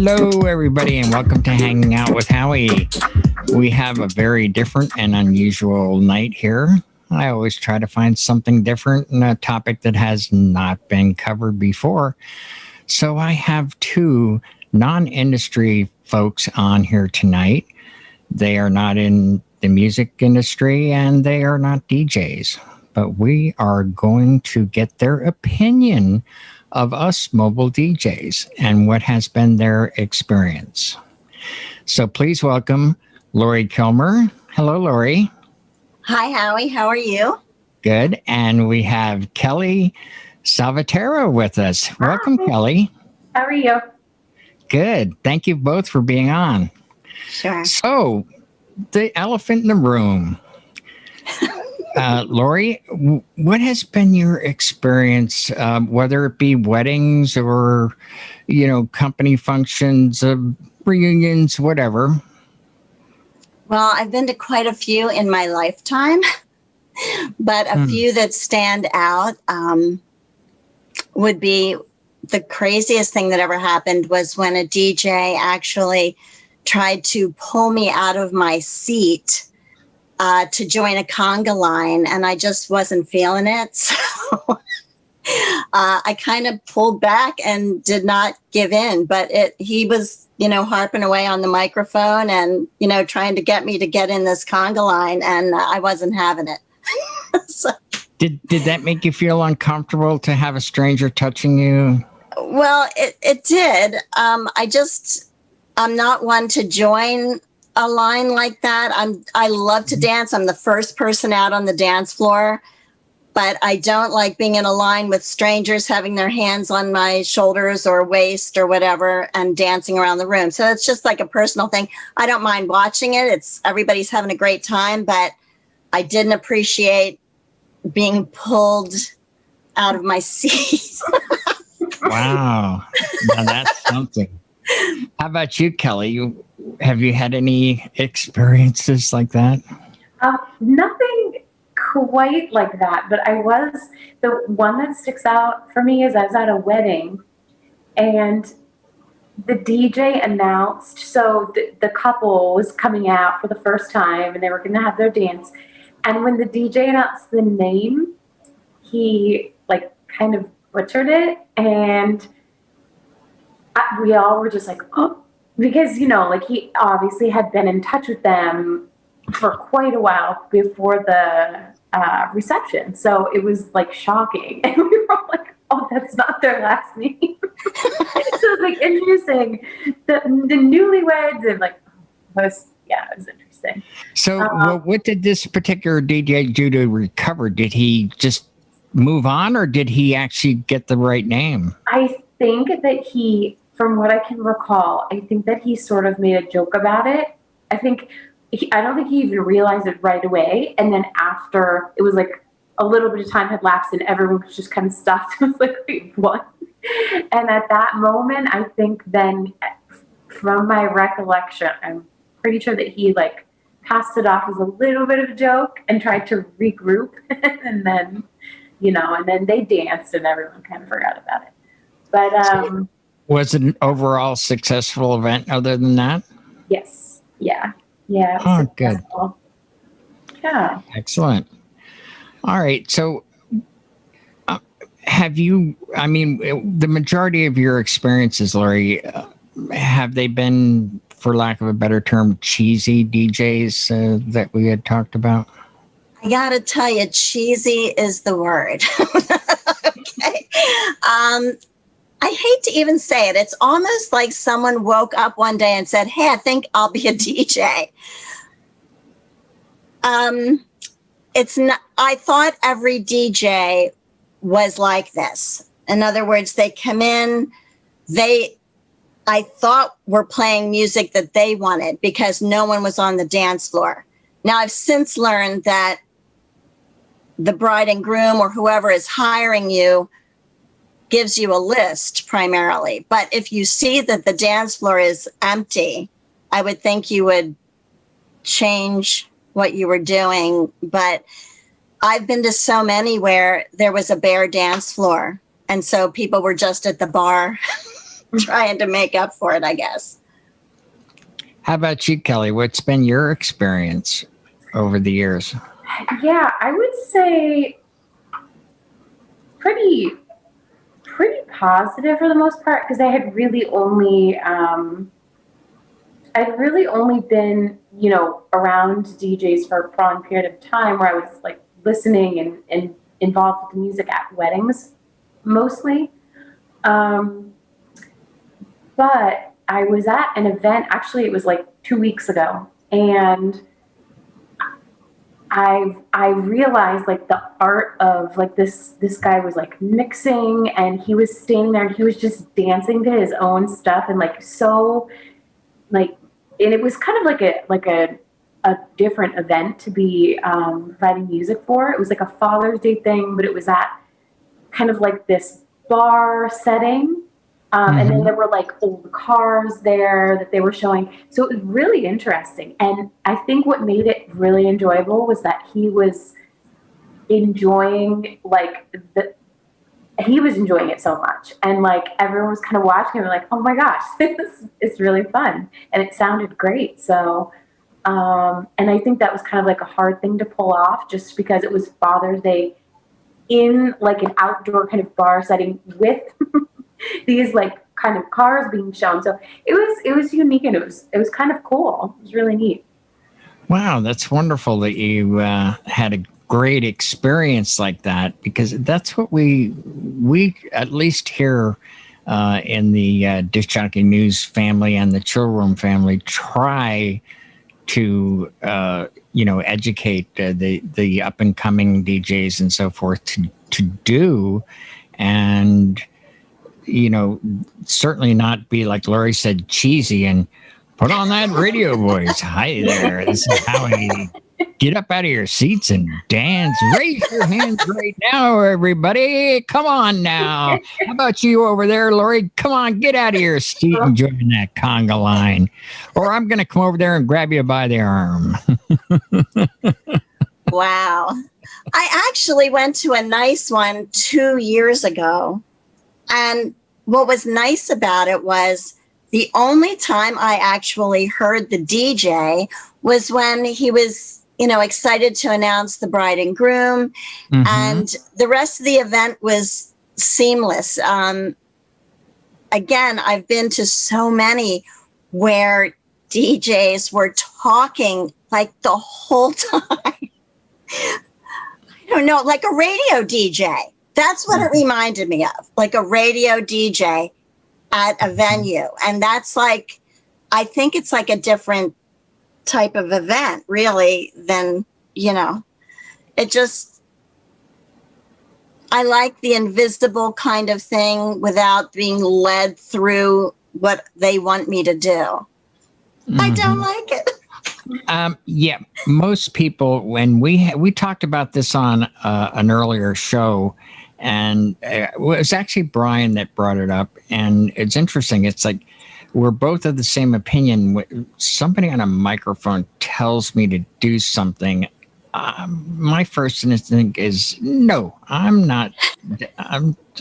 Hello, everybody, and welcome to Hanging Out with Howie. We have a very different and unusual night here. I always try to find something different and a topic that has not been covered before. So I have two non-industry folks on here tonight. They are not in the music industry and they are not DJs, but we are going to get their opinion of us mobile DJs and what has been their experience. So please welcome Lori Kilmer. Hello, Lori. Hi, Howie. How are you? Good. And we have Kelly Salvatore with us. Hi. Welcome, Kelly. How are you? Good. Thank you both for being on. Sure. So, the elephant in the room. Lori, what has been your experience, whether it be weddings or, company functions, reunions, whatever? Well, I've been to quite a few in my lifetime, but a few that stand out would be the craziest thing that ever happened was when a DJ actually tried to pull me out of my seat to join a conga line, and I just wasn't feeling it. So I kind of pulled back and did not give in, but he was, harping away on the microphone and, trying to get me to get in this conga line, and I wasn't having it. So, Did that make you feel uncomfortable to have a stranger touching you? Well, it did. I'm not one to join a line like that. I love to dance. I'm the first person out on the dance floor, but I don't like being in a line with strangers having their hands on my shoulders or waist or whatever and dancing around the room. So it's just like a personal thing. I don't mind watching it. Everybody's having a great time, but I didn't appreciate being pulled out of my seat. Wow. Now that's something. How about you, Kelly? Have you had any experiences like that? Nothing quite like that, but the one that sticks out for me is I was at a wedding and the DJ announced, so the couple was coming out for the first time and they were going to have their dance. And when the DJ announced the name, he kind of butchered it, and we all were just like, oh, because, he obviously had been in touch with them for quite a while before the reception. So it was shocking. And we were all like, oh, that's not their last name. So it was introducing the newlyweds and it was interesting. So what did this particular DJ do to recover? Did he just move on or did he actually get the right name? I think that from what I can recall, I think that he sort of made a joke about it. I don't think he even realized it right away. And then after, it was a little bit of time had lapsed and everyone was just kind of stuffed. It was like, wait, what? And at that moment, I think then, from my recollection, I'm pretty sure that he passed it off as a little bit of a joke and tried to regroup. And then, and then they danced and everyone kind of forgot about it. But, was it an overall successful event other than that? Yes. Yeah. Yeah. Oh, good. Yeah. Excellent. All right. So the majority of your experiences, Lori, have they been, for lack of a better term, cheesy DJs that we had talked about? I got to tell you, cheesy is the word. Okay. I hate to even say it. It's almost like someone woke up one day and said, hey, I think I'll be a DJ. It's not, I thought every DJ was like this. In other words, they come in, I thought were playing music that they wanted because no one was on the dance floor. Now, I've since learned that the bride and groom or whoever is hiring you gives you a list primarily. But if you see that the dance floor is empty, I would think you would change what you were doing. But I've been to so many where there was a bare dance floor. And so people were just at the bar trying to make up for it, I guess. How about you, Kelly? What's been your experience over the years? Yeah, I would say pretty positive for the most part, because I had really only I'd really only been, around DJs for a prolonged period of time where I was like listening and involved with the music at weddings mostly. But I was at an event, actually it was like 2 weeks ago, and I realized like the art of like this guy was like mixing, and he was standing there and he was just dancing to his own stuff, and like so like, and it was kind of like a different event to be providing music for. It was like a Father's Day thing, but it was at kind of like this bar setting. And then there were like old cars there that they were showing. So it was really interesting. And I think what made it really enjoyable was that he was enjoying he was enjoying it so much. And like everyone was kind of watching him like, oh my gosh, this is really fun. And it sounded great. So, and I think that was kind of like a hard thing to pull off, just because it was Father's Day in like an outdoor kind of bar setting with these like kind of cars being shown. So it was unique, and it was kind of cool. It was really neat. Wow, that's wonderful that you had a great experience like that, because that's what we at least here in the Disc Jockey News family and the Chill Room family try to educate the up and coming DJs and so forth to do, and certainly not be, like Lori said, cheesy and put on that radio voice. Hi there, this is Howie. Get up out of your seats and dance. Raise your hands right now, everybody. Come on now. How about you over there, Lori? Come on, get out of your seat and join that conga line. Or I'm going to come over there and grab you by the arm. Wow. I actually went to a nice one 2 years ago. And what was nice about it was the only time I actually heard the DJ was when he was, excited to announce the bride and groom. And the rest of the event was seamless. Again, I've been to so many where DJs were talking like the whole time. I don't know, like a radio DJ. That's what it reminded me of, like a radio DJ at a venue. And that's like, I think it's like a different type of event, really, than, it just, I like the invisible kind of thing without being led through what they want me to do. I don't like it. Yeah, most people, when we talked about this on an earlier show, and it was actually Brian that brought it up, and it's interesting. It's like we're both of the same opinion. When somebody on a microphone tells me to do something, my first instinct is no. I'm not.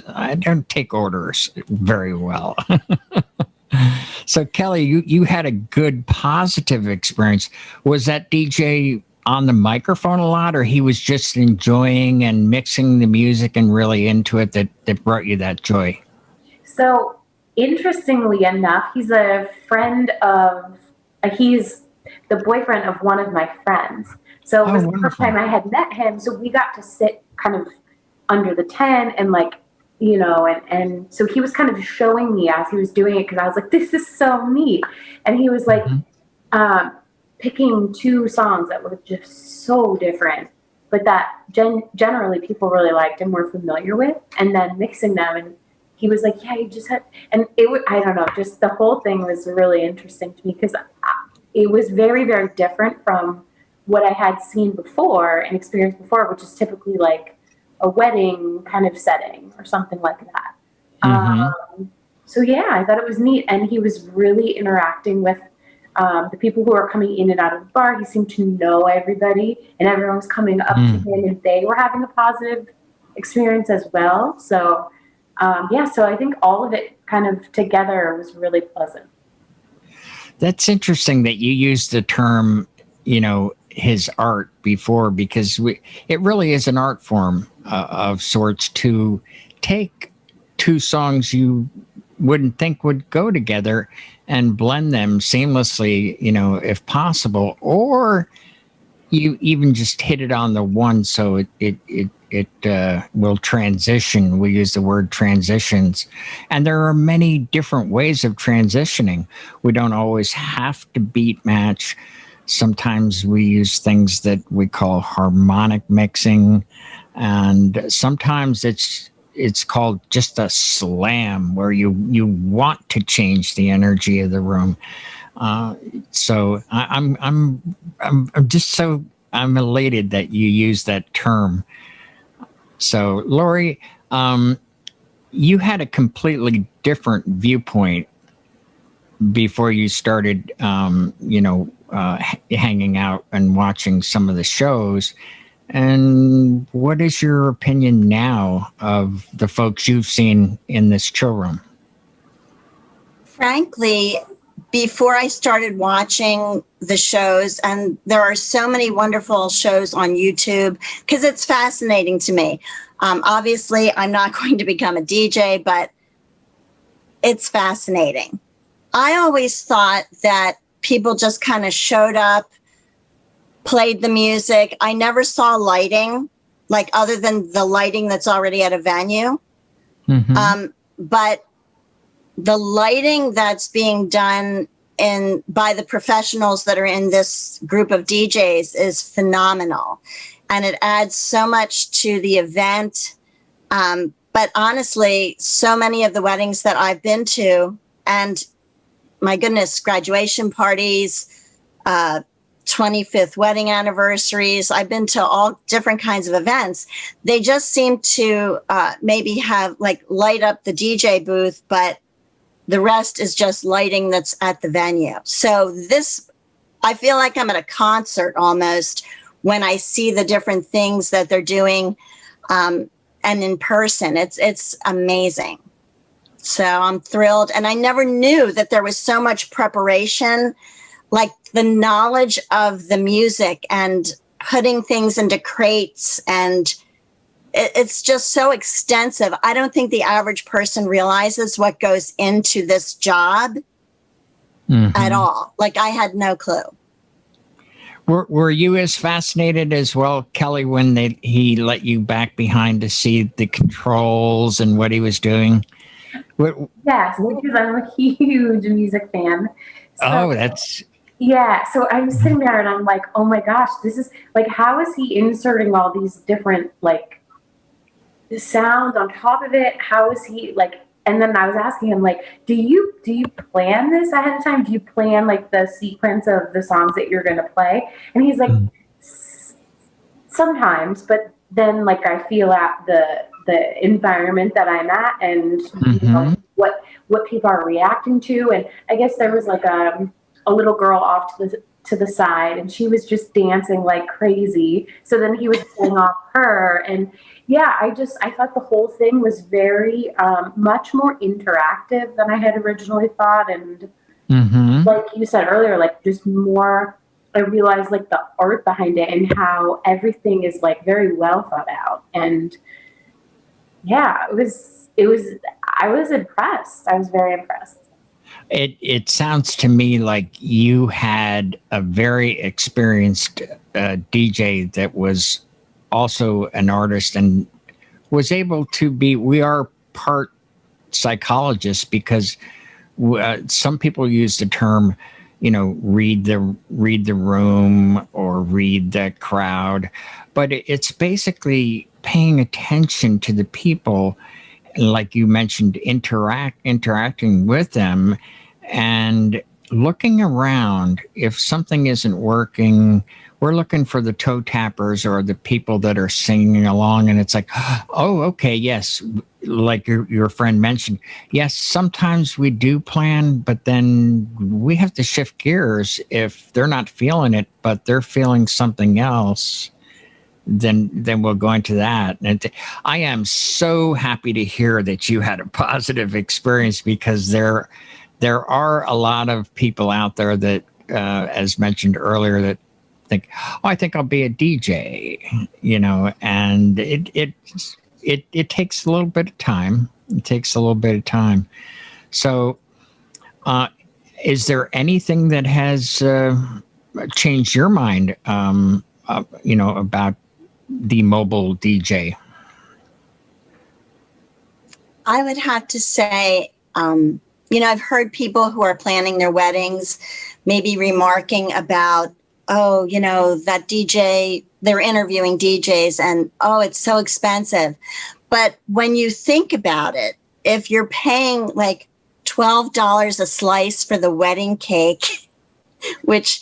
I don't take orders very well. So Kelly, you had a good positive experience. Was that DJ on the microphone a lot, or he was just enjoying and mixing the music and really into it that brought you that joy? So interestingly enough, he's the boyfriend of one of my friends. So it was the first time I had met him. So we got to sit kind of under the tent and like, and so he was kind of showing me as he was doing it, because I was like, this is so neat. And he was like, picking 2 songs that were just so different, but that generally people really liked and were familiar with, and then mixing them. And he was like, yeah, you just had, and I don't know, just the whole thing was really interesting to me, because it was very, very different from what I had seen before and experienced before, which is typically like a wedding kind of setting or something like that. So yeah, I thought it was neat. And he was really interacting with the people who are coming in and out of the bar. He seemed to know everybody, and everyone was coming up to him, and they were having a positive experience as well. So Yeah, so I think all of it kind of together was really pleasant. That's interesting that you used the term, his art before, because it really is an art form of sorts to take two songs you wouldn't think would go together and blend them seamlessly, if possible, or you even just hit it on the one so it will transition. We use the word transitions, and there are many different ways of transitioning. We don't always have to beat match. Sometimes we use things that we call harmonic mixing, and sometimes it's called just a slam, where you want to change the energy of the room. So I'm elated that you use that term. So Lori, you had a completely different viewpoint before you started, hanging out and watching some of the shows. And what is your opinion now of the folks you've seen in this chill room? Frankly, before I started watching the shows, and there are so many wonderful shows on YouTube because it's fascinating to me. Obviously, I'm not going to become a DJ, but it's fascinating. I always thought that people just kind of showed up, played the music. I never saw lighting, like other than the lighting that's already at a venue. Mm-hmm. But the lighting that's being done by the professionals that are in this group of DJs is phenomenal. And it adds so much to the event. But honestly, so many of the weddings that I've been to, and my goodness, graduation parties, 25th wedding anniversaries, I've been to all different kinds of events. They just seem to maybe have light up the DJ booth, but the rest is just lighting that's at the venue. So I feel like I'm at a concert almost when I see the different things that they're doing, and in person. It's amazing. So I'm thrilled. And I never knew that there was so much preparation, like the knowledge of the music and putting things into crates, and it's just so extensive. I don't think the average person realizes what goes into this job at all. I had no clue. Were you as fascinated as well, Kelly, when he let you back behind to see the controls and what he was doing? Yes, because I'm a huge music fan. So, that's... Yeah, so I'm sitting there and I'm like, oh my gosh, this is how is he inserting all these different the sound on top of it? How is he and then I was asking him do you plan this ahead of time? Do you plan the sequence of the songs that you're going to play? And he's like, sometimes, but then I feel out the environment that I'm at and what people are reacting to. And I guess there was a little girl off to the side, and she was just dancing like crazy. So then he was pulling off her, and yeah, I thought the whole thing was very much more interactive than I had originally thought, and like you said earlier, just more. I realized the art behind it and how everything is very well thought out, and yeah, it was. I was impressed. I was very impressed. It sounds to me like you had a very experienced DJ that was also an artist and was able to be. We are part psychologists because some people use the term, read the room or read the crowd, but it's basically paying attention to the people. Like you mentioned, interacting with them and looking around. If something isn't working, we're looking for the toe tappers or the people that are singing along. And it's oh, okay, yes. Like your friend mentioned, yes, sometimes we do plan, but then we have to shift gears if they're not feeling it, but they're feeling something else. then we'll go into that. And I am so happy to hear that you had a positive experience, because there are a lot of people out there that, as mentioned earlier, that think, oh, I think I'll be a DJ, and it takes a little bit of time. It takes a little bit of time. So, is there anything that has changed your mind, about the mobile DJ? I would have to say, I've heard people who are planning their weddings maybe remarking about, oh, that DJ, they're interviewing DJs and, oh, it's so expensive. But when you think about it, if you're paying like $12 a slice for the wedding cake, which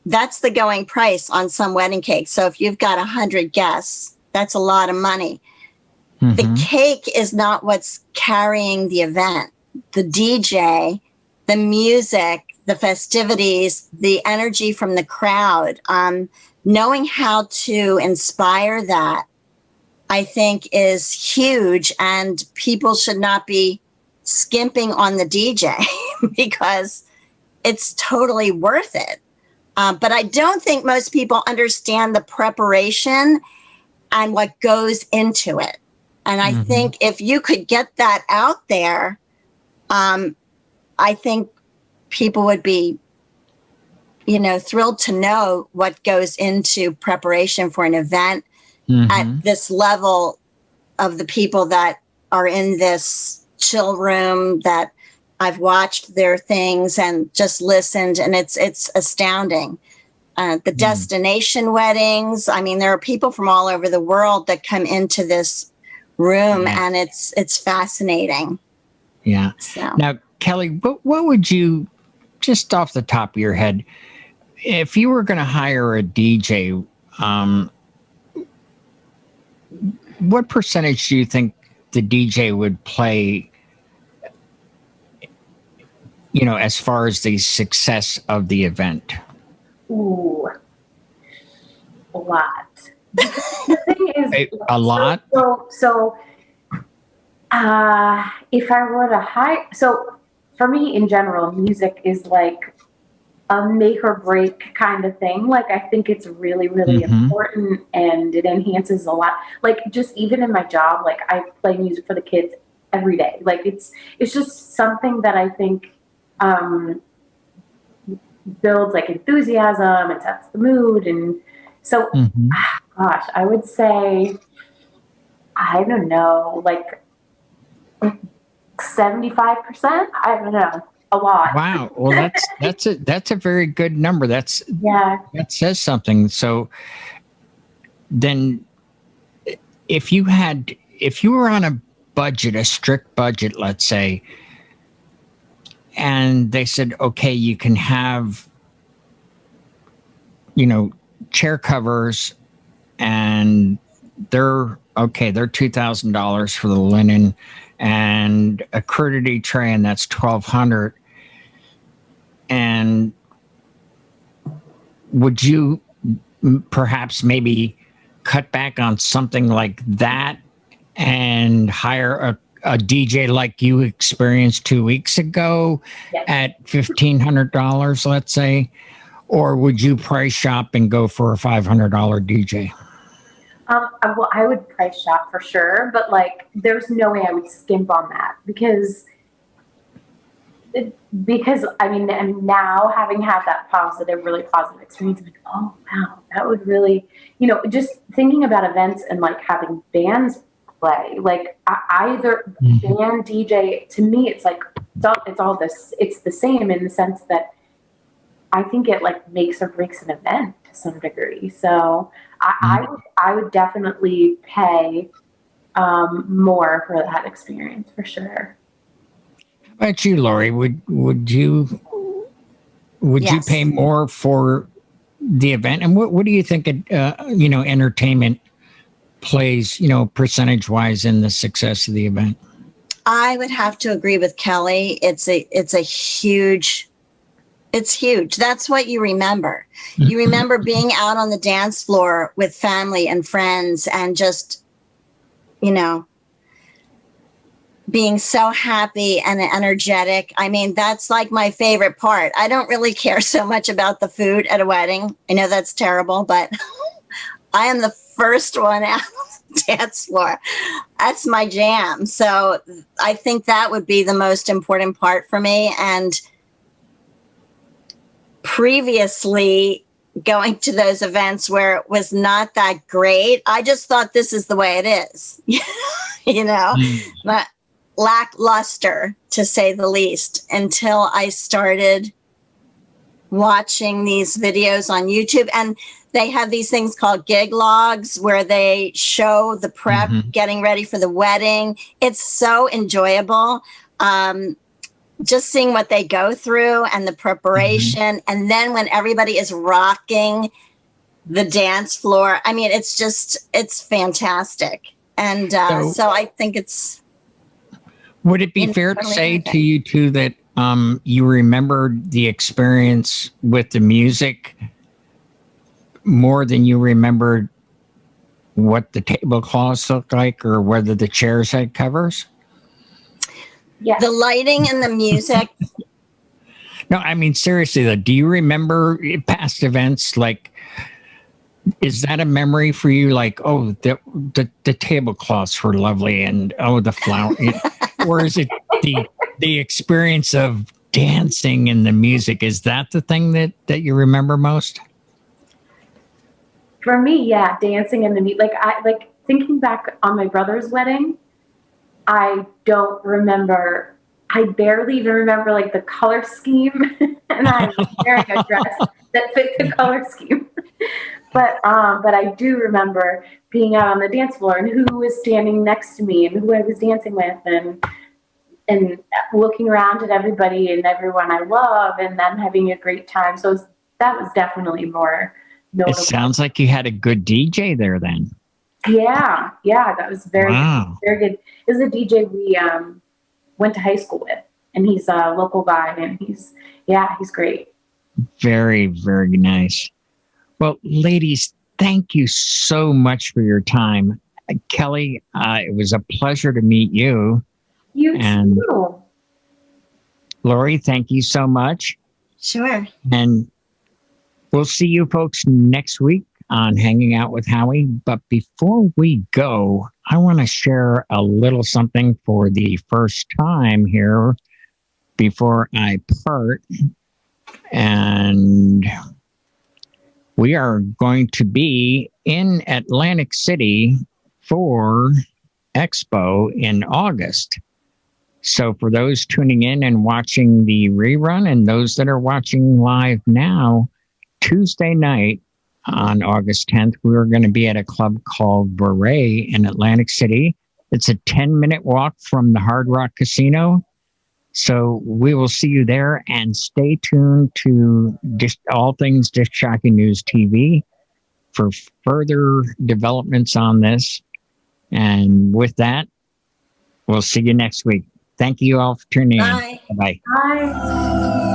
that's the going price on some wedding cakes. So if you've got 100 guests, that's a lot of money. Mm-hmm. The cake is not what's carrying the event. The DJ, the music, the festivities, the energy from the crowd, knowing how to inspire that, I think, is huge. And people should not be skimping on the DJ because it's totally worth it. But I don't think most people understand the preparation and what goes into it. And I think if you could get that out there, I think people would be, thrilled to know what goes into preparation for an event at this level of the people that are in this chill room, that I've watched their things and just listened, and it's astounding. The destination weddings. I mean, there are people from all over the world that come into this room, and it's fascinating. Yeah. So. Now, Kelly, what would you, just off the top of your head, if you were going to hire a DJ, what percentage do you think the DJ would play, as far as the success of the event? Ooh, a lot. The thing is, a lot? So if I were to hire, so for me in general, music is like a make or break kind of thing. Like, I think it's really, really important, and it enhances a lot. Like, just even in my job, like, I play music for the kids every day. Like, it's just something that I think builds like enthusiasm and sets the mood. And so, gosh, I would say, I don't know, like 75%. I don't know, a lot. Wow. Well, that's a very good number. That says something. So then, if you were on a budget, a strict budget, let's say, and they said, okay, you can have, chair covers, and they're $2,000 for the linen, and a crudity tray, and that's $1,200. And would you perhaps maybe cut back on something like that and hire a DJ like you experienced 2 weeks ago at $1,500, let's say? Or would you price shop and go for a $500 DJ? Well, I would price shop for sure, but like, there's no way I would skimp on that because I mean, and now having had that really positive experience, I'm like, oh wow, that would really, just thinking about events and like having bands play, like either band DJ, to me, it's like, it's all this, it's the same in the sense that I think it like makes or breaks an event to some degree. So I would definitely pay more for that experience for sure. How about you, Lori? Would you pay more for the event? And what do you think entertainment plays, percentage wise in the success of the event? I would have to agree with Kelly. It's a huge It's huge. That's what you remember. You remember being out on the dance floor with family and friends and just, you know, being so happy and energetic. I mean, that's like my favorite part. I don't really care so much about the food at a wedding. I know that's terrible, but I am the first one out on the dance floor. That's my jam. So I think that would be the most important part for me. And previously, going to those events where it was not that great, I just thought this is the way it is, you know, but lackluster, to say the least, until I started watching these videos on YouTube. And they have these things called gig logs where they show the prep, getting ready for the wedding. It's so enjoyable. Just seeing what they go through and the preparation. And then when everybody is rocking the dance floor, I mean, it's fantastic. And so I think it's... Would it be fair to say to you two that you remembered the experience with the music more than you remembered what the tablecloths looked like or whether the chairs had covers? Yeah. The lighting and the music. No, I mean, seriously, though, do you remember past events? Like, is that a memory for you? Like, oh, the tablecloths were lovely and, oh, the flower. Or is it the experience of dancing and the music? Is that the thing that you remember most? For me, yeah, dancing and the music. Like thinking back on my brother's wedding, I don't remember. I barely even remember like the color scheme, and I was wearing a dress that fit the color scheme. But I do remember being out on the dance floor and who was standing next to me and who I was dancing with, and looking around at everybody and everyone I love, and them having a great time. So that was definitely more notable. It sounds like you had a good DJ there then. Yeah, that was very good. This is a DJ we went to high school with, and he's a local guy, and he's great. Very, very nice. Well, ladies, thank you so much for your time. Kelly, it was a pleasure to meet you. You too. Lori, thank you so much. Sure. And we'll see you folks next week on Hanging Out with Howie. But before we go, I want to share a little something for the first time here before I part. And we are going to be in Atlantic City for Expo in August. So for those tuning in and watching the rerun and those that are watching live now, Tuesday night on August 10th, we're going to be at a club called Beret in Atlantic City. It's a 10-minute walk from the Hard Rock Casino. So we will see you there, and stay tuned to All Things Disc Jockey News TV for further developments on this. And with that, we'll see you next week. Thank you all for tuning in. Bye. Bye. Bye.